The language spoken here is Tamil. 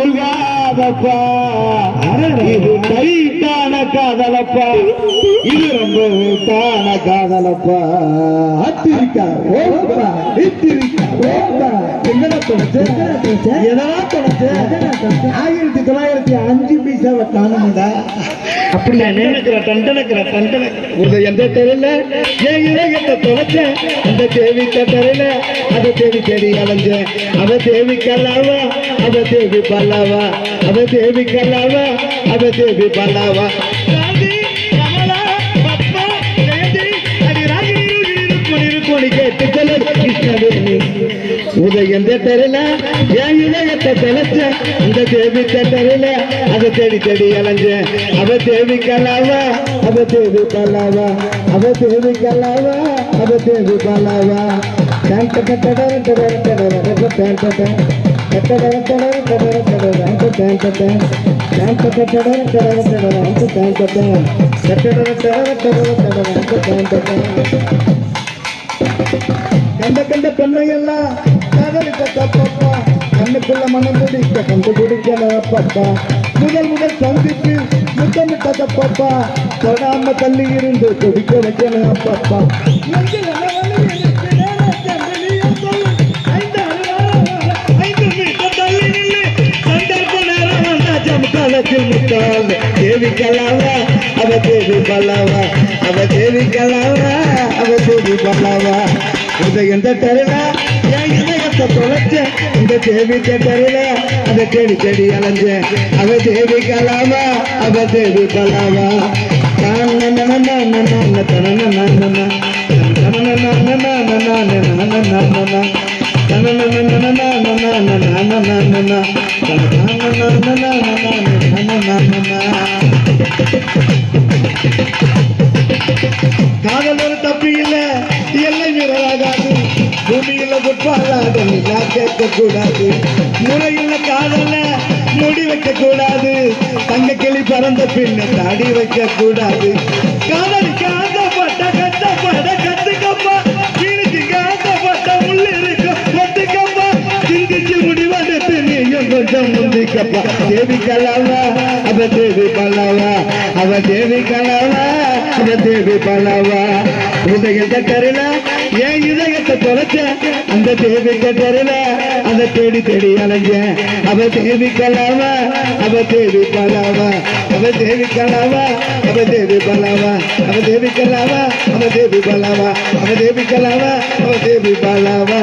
உருகாதப்பா இது டைட்டான காதலப்பா இது ரொம்ப வெயிட்டான காதலப்பா அத்திரிக்கா ஓப்பா இத்திரிக்கா ஓப்பா எங்கடா தொலைச்சு எதனா தொலைச்சு 1905 பைசாவை காணும்டா அப்படியா நினைக்கிற தண்டனைக்கிற ஒரு எந்த தெரியல ஏன் இளையத்தை தொலைச்சேன் அந்த தேவி தெரியல அதை தேடி தேடி அலைஞ்சேன் அவ தேவி கல்லாவா அவ தேவி பல்லாவா அவ தேவி கல்லாவா அவ தேவி பல்லாவா உதயம் தெரியல என் இளையத்தை தொலைச்ச இந்த தேவி தெரியல அதை தேடி தேடி அலைஞ்சேன் அவ தேவி கல்லாவா அவ தேவி பல்லாவா அவ தேவி கல்லாவா அவ தேவி பல்லாவா கண்ட கண்ட பெண்ணையெல்லாம் காதலிக்க தப்பப்பா கண்ணுக்குள்ள மனம் குடிக்க கண்டு குடிக்கல அப்பப்பா முதல் சந்திப்பு முத்தமிட்ட தப்பப்பா தொடாம தள்ளி இருந்து குடிக்க வைக்கணும் அப்பப்பா தேவி கலாவா அவ தேவி பல்லாவா அவ தேவி கலாவா அவ தேவி பல்லாவா உதயம் தெரியல என் இதயத்தை தொலைச்ச இந்த தேவி தெரியல அதை தேடி தேடி அலைஞ்சேன் அவ தேவி கலாவா அவ தேவி பல்லாவா காதல் ஒரு தப்பு இல்ல எல்லை மீறலாகாது பூமியில குட்பாலாது கேட்க கூடாது முறையில் காதல்ல முடி வைக்க கூடாது தங்க கிளி பறந்த பின்ன தாடி வைக்க கூடாது காதலிக்க ஆசைப்பட்ட கஷ்டப்பட கத்துக்கப்பா வீணுக்கு ஆசைப்பட்ட உள்ள இருக்கும் ஒத்துக்கப்பா சிந்திச்சு முடிவெடுத்து நீயும் கொஞ்சம் முந்திக்கப்பா தேவி கலாவா அவ தேவி பல்லாவா அவ தேவி கலாவா அவ தேவி பல்லாவா உதயத்தை தெரியல என் இதயத்தை தொலைச்ச அந்த தேவி தெரியல அதை தேடி தேடி அலைஞ்சேன் அவ தேவி கலாவா அவ தேவி பல்லாவா அவ தேவி கலாவா அவ தேவி பல்லாவா அவ தேவி கலாவா அவ தேவி பல்லாவா அவ தேவி கலாவா அவ தேவி பல்லாவா